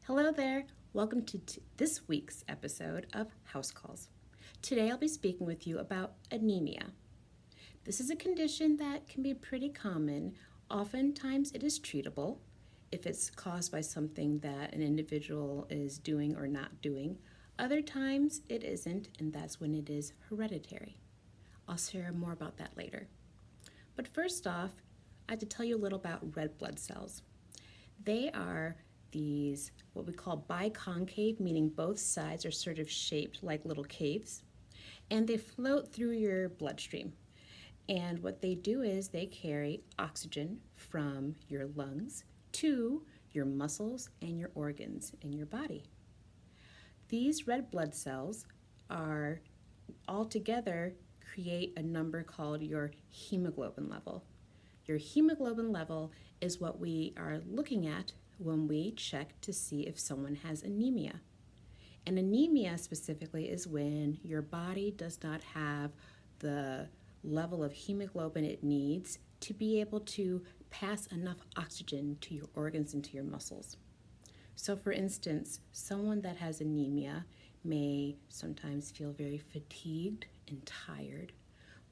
Hello there. Welcome to this week's episode of House Calls. Today I'll be speaking with you about anemia. This is a condition that can be pretty common. Oftentimes it is treatable if it's caused by something that an individual is doing or not doing. Other times it isn't, and that's when it is hereditary. I'll share more about that later. But first off, I have to tell you a little about red blood cells. They are these what we call biconcave, meaning both sides are sort of shaped like little caves, and they float through your bloodstream. And what they do is they carry oxygen from your lungs to your muscles and your organs in your body. These red blood cells are all together create a number called your hemoglobin level. Your hemoglobin level is what we are looking at when we check to see if someone has anemia. And anemia specifically is when your body does not have the level of hemoglobin it needs to be able to pass enough oxygen to your organs and to your muscles. So for instance, someone that has anemia may sometimes feel very fatigued and tired,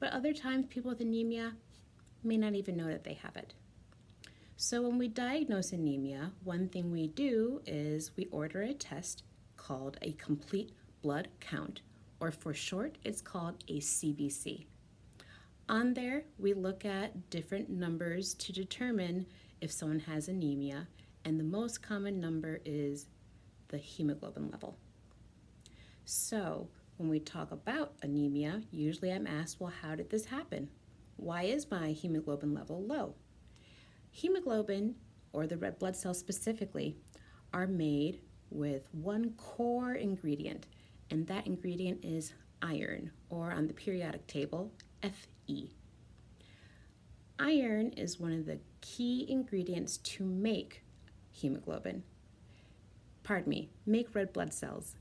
but other times people with anemia may not even know that they have it. So when we diagnose anemia, one thing we do is we order a test called a complete blood count, or for short, it's called a CBC. On there, we look at different numbers to determine if someone has anemia, and the most common number is the hemoglobin level. So when we talk about anemia, usually I'm asked, well, how did this happen? Why is my hemoglobin level low? Hemoglobin, or the red blood cells specifically, are made with one core ingredient, and that ingredient is iron, or on the periodic table, Fe. Iron is one of the key ingredients to make make red blood cells.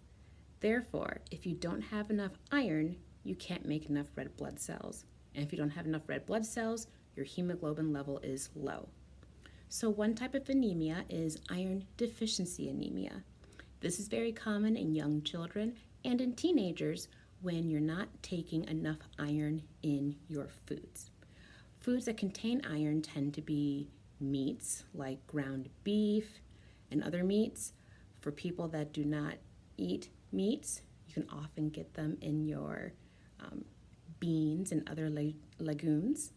Therefore, if you don't have enough iron, you can't make enough red blood cells. And if you don't have enough red blood cells, your hemoglobin level is low. So one type of anemia is iron deficiency anemia. This is very common in young children and in teenagers when you're not taking enough iron in your foods. Foods that contain iron tend to be meats like ground beef and other meats. For people that do not eat meats, you can often get them in your beans and other legumes.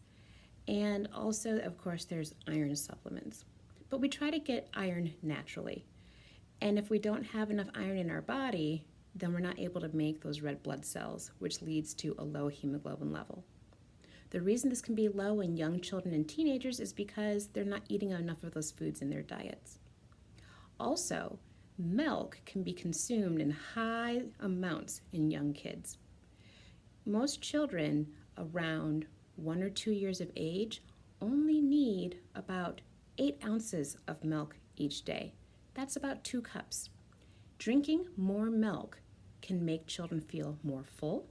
And also, of course, there's iron supplements. But we try to get iron naturally. And if we don't have enough iron in our body, then we're not able to make those red blood cells, which leads to a low hemoglobin level. The reason this can be low in young children and teenagers is because they're not eating enough of those foods in their diets. Also, milk can be consumed in high amounts in young kids. Most children around 1 or 2 years of age only need about 8 ounces of milk each day. That's about 2 cups. Drinking more milk can make children feel more full,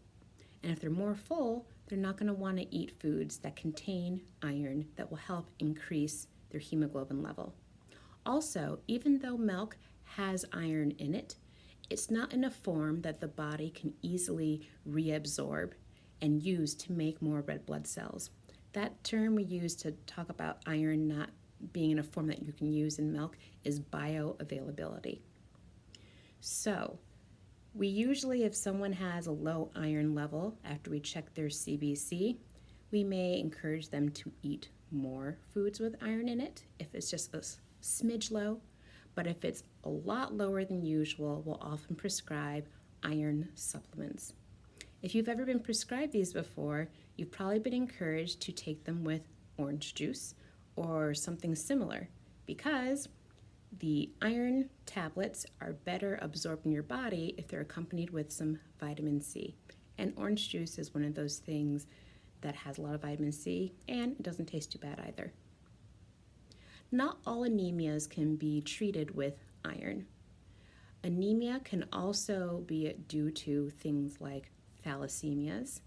and if they're more full, they're not going to want to eat foods that contain iron that will help increase their hemoglobin level. Also, even though milk has iron in it, it's not in a form that the body can easily reabsorb and use to make more red blood cells. That term we use to talk about iron not being in a form that you can use in milk is bioavailability. So, we usually, if someone has a low iron level after we check their CBC, we may encourage them to eat more foods with iron in it if it's just a smidge low. But if it's a lot lower than usual, we'll often prescribe iron supplements. If you've ever been prescribed these before, you've probably been encouraged to take them with orange juice or something similar because the iron tablets are better absorbed in your body if they're accompanied with some vitamin C. And orange juice is one of those things that has a lot of vitamin C and it doesn't taste too bad either. Not all anemias can be treated with iron. Anemia can also be due to things like thalassemias,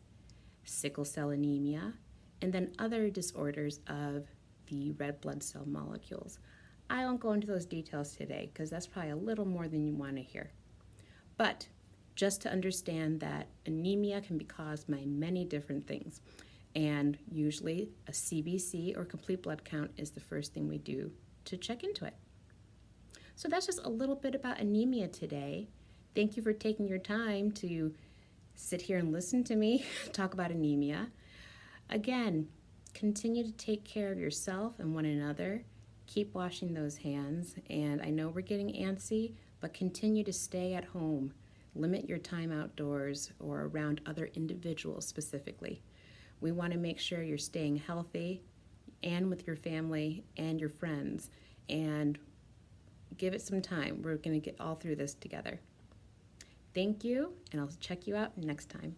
sickle cell anemia, and then other disorders of the red blood cell molecules. I won't go into those details today because that's probably a little more than you want to hear. But just to understand that anemia can be caused by many different things. And usually a CBC or complete blood count is the first thing we do to check into it. So that's just a little bit about anemia today. Thank you for taking your time to sit here and listen to me talk about anemia. Again, continue to take care of yourself and one another. Keep washing those hands. And I know we're getting antsy, but continue to stay at home. Limit your time outdoors or around other individuals specifically. We want to make sure you're staying healthy and with your family and your friends. And give it some time. We're going to get all through this together. Thank you, and I'll check you out next time.